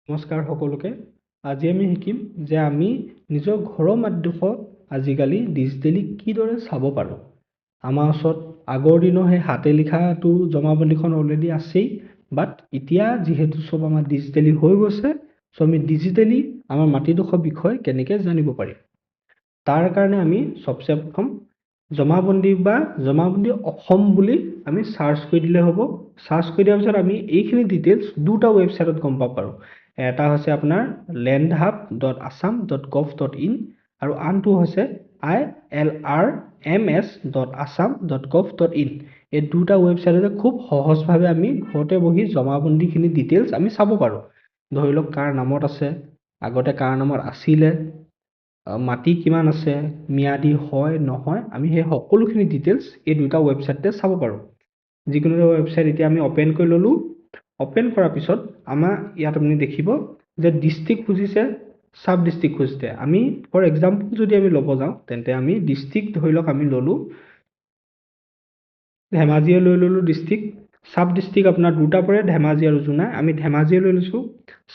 নমস্কাৰ সকলোকে। আজি আমি শিকিম যে আমি নিজৰ ঘৰৰ মাটিডোখৰ আজিকালি ডিজিটেলি কিদৰে চাব পাৰোঁ। আমাৰ ওচৰত আগৰ দিনৰ সেই হাতে লিখাটো জমাবন্দীখন অলৰেডি আছেই, বাট এতিয়া যিহেতু চব আমাৰ ডিজিটেলি হৈ গৈছে, চ' আমি ডিজিটেলি আমাৰ মাটিডোখৰ বিষয়ে কেনেকৈ জানিব পাৰিম। তাৰ কাৰণে আমি সবচে প্ৰথম জমাবন্দী বা জমাবন্দী অসম বুলি আমি সাৰ্চ কৰি দিলে হ'ব। সাৰ্চ কৰি দিয়াৰ পিছত আমি এইখিনি ডিটেইলছ দুটা ৱেবছাইটত গম পাব পাৰোঁ। এটা হৈছে আপোনাৰ landhub.assam.gov.in আৰু আনটো হৈছে ilrms.assam.gov.in। এই দুটা ৱেবছাইটতে খুব সহজভাৱে আমি ঘৰতে বহি জমাবন্দীখিনি ডিটেইলছ আমি চাব পাৰোঁ। ধৰি লওক কাৰ নামত আছে, আগতে কাৰ নামত আছিলে, মাটি কিমান আছে, ম্যাদী হয় নহয়, আমি সেই সকলোখিনি ডিটেইলছ এই দুটা ৱেবছাইটতে চাব পাৰোঁ। যিকোনো ৱেবছাইট এতিয়া আমি অপেন কৰি ল'লোঁ। অপেন কৰাৰ পিছত আমাৰ ইয়াত আপুনি দেখিব যে ডিষ্ট্ৰিক্ট খুজিছে, সাব ডিষ্ট্ৰিক্ট খুজিছে। আমি ফৰ এক্সাম্পল যদি আমি ল'ব যাওঁ তেন্তে আমি ডিষ্ট্ৰিক্ট ধৰি লওক আমি ল'লোঁ ধেমাজিয়ে লৈ ল'লোঁ ডিষ্ট্ৰিক্ট। সাব ডিষ্ট্ৰিক্ট আপোনাৰ দুটা পৰে, ধেমাজি আৰু জোনাই। আমি ধেমাজিয়ে লৈ লৈছোঁ।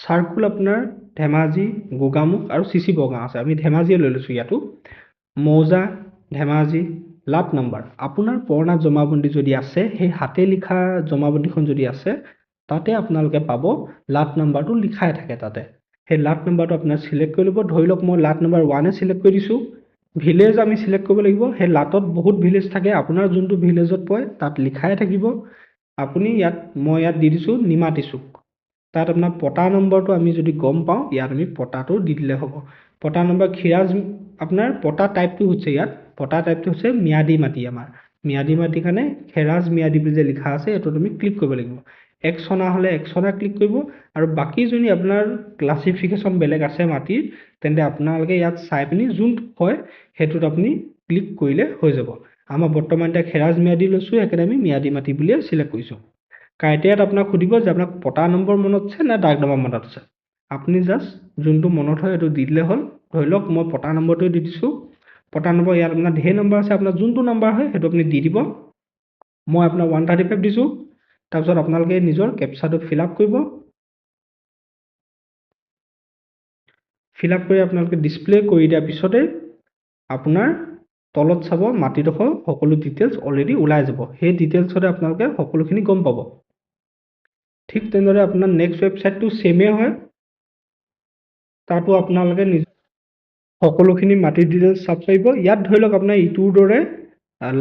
চাৰ্কুল আপোনাৰ ধেমাজি, গোগামুখ আৰু চিচি বগাঁও আছে, আমি ধেমাজিয়ে লৈ লৈছোঁ। ইয়াতো মৌজা ধেমাজি, লাট নাম্বাৰ আপোনাৰ পুৰণা জমাবন্দী যদি আছে, সেই হাতে লিখা জমাবন্দীখন যদি আছে, তাতে আপোনালোকে পাব লাট নাম্বাৰটো লিখাই থাকে তাতে। সেই লাট নাম্বাৰটো আপোনাৰ চিলেক্ট কৰি ল'ব। ধৰি লওক মই লাট নাম্বাৰ 1 চিলেক্ট কৰি দিছোঁ। ভিলেজ আমি চিলেক্ট কৰিব লাগিব। সেই লাটত বহুত ভিলেজ থাকে, আপোনাৰ যোনটো ভিলেজত পৰে তাত লিখাই থাকিব। আপুনি মই ইয়াত দি দিছোঁ নিমাতীচুক। তাত আপোনাৰ পটা নম্বৰটো আমি যদি গম পাওঁ, ইয়াত আমি পটাটো দি দিলে হ'ব। পটা নম্বৰ খিৰাজ, আপোনাৰ পটা টাইপটো হৈছে ইয়াত, পটা টাইপটো হৈছে ম্যাদী মাটি। আমাৰ ম্যাদী মাটিৰ কাৰণে খেৰাজ ম্যাদী বুলি যে লিখা আছে, এইটো তুমি ক্লিক কৰিব লাগিব। একচনা হ'লে একচনা ক্লিক কৰিব। আৰু বাকী যদি আপোনাৰ ক্লাছিফিকেশ্যন বেলেগ আছে মাটিৰ, তেন্তে আপোনালোকে ইয়াত চাই পিনি যোনটো হয় সেইটোত আপুনি ক্লিক কৰিলে হৈ যাব। আমাৰ বৰ্তমান এতিয়া খেৰাজ ম্যাদী লৈছোঁ, সেইকাৰণে আমি ম্যাদী মাটি বুলিয়ে চিলেক্ট কৰিছোঁ। ক্ৰাইটেৰিয়াত আপোনাক সুধিব যে আপোনাক পটা নম্বৰ মনত আছে নে দাগ নম্বৰ মনত আছে। আপুনি জাষ্ট যোনটো মনত হয় সেইটো দি দিলে হ'ল। ধৰি লওক মই পটা নম্বৰটো দি দিছোঁ। পটা নম্বৰ ইয়াত আপোনাৰ ঢেৰ নম্বৰ আছে, আপোনাৰ যোনটো নম্বৰ হয় সেইটো আপুনি দি দিব। মই আপোনাৰ 135 দিছোঁ। তাৰপিছত আপোনালোকে নিজৰ কেপচাটো ফিল আপ কৰিব। ফিল আপ কৰি আপোনালোকে ডিছপ্লে কৰি দিয়াৰ পিছতে আপোনাৰ তলত চাব মাটিডোখৰ সকলো ডিটেইলছ অলৰেডি ওলাই যাব। সেই ডিটেইলছতে আপোনালোকে সকলোখিনি গম পাব। ঠিক তেনেদৰে আপোনাৰ নেক্সট ৱেবছাইটটো ছেমেই হয়। তাতো আপোনালোকে সকলোখিনি মাটিৰ ডিটেইলছ চাব পাৰিব। ইয়াত ধৰি লওক আপোনাৰ ইটোৰ দৰে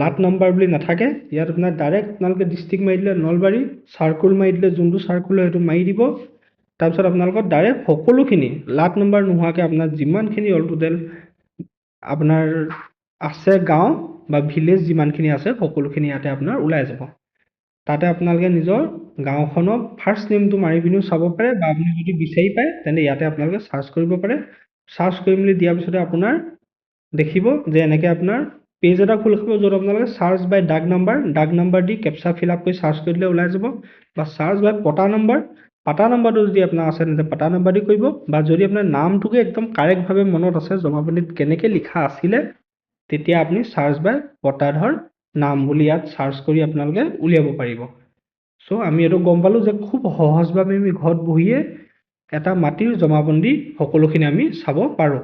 লাট নাম্বাৰ বুলি নাথাকে। ইয়াত আপোনাৰ ডাইৰেক্ট আপোনালোকে ডিষ্ট্ৰিক্ট মাৰি দিলে নলবাৰী, চাৰ্কুল মাৰি দিলে যোনটো চাৰ্কুল হয় সেইটো মাৰি দিব। তাৰপিছত আপোনালোকৰ ডাইৰেক্ট সকলোখিনি লাট নাম্বাৰ নোহোৱাকৈ আপোনাৰ যিমানখিনি অল টোটেল আপোনাৰ আছে গাঁও বা ভিলেজ যিমানখিনি আছে সকলোখিনি ইয়াতে আপোনাৰ ওলাই যাব। তাতে আপোনালোকে নিজৰ গাঁওখনৰ ফাৰ্ষ্ট নেমটো মাৰি পিনিও চাব পাৰে, বা আপুনি যদি বিচাৰি পায় তেন্তে ইয়াতে আপোনালোকে চাৰ্চ কৰিব পাৰে। চাৰ্চ কৰি মেলি দিয়াৰ পিছতে আপোনাৰ দেখিব যে এনেকৈ আপোনাৰ পেজ এটা খোল খাব, য'ত আপোনালোকে চাৰ্চ বাই ডাগ নাম্বাৰ দি কেপচা ফিল আপ কৰি চাৰ্চ কৰি দিলে ওলাই যাব। বা চাৰ্চ বাই পটা নম্বৰটো যদি আপোনাৰ আছে তেন্তে পটা নম্বৰ দি কৰিব। বা যদি আপোনাৰ নামটোকে একদম কাৰেক্টভাৱে মনত আছে, জমাবন্দীত কেনেকৈ লিখা আছিলে, তেতিয়া আপুনি চাৰ্চ বাই পটাধৰ নাম বুলি ইয়াত চাৰ্চ কৰি আপোনালোকে উলিয়াব পাৰিব। চ' আমি এইটো গম পালোঁ যে খুব সহজভাৱে আমি ঘৰত বহিয়ে এটা মাটিৰ জমাবন্দী সকলোখিনি আমি চাব পাৰোঁ।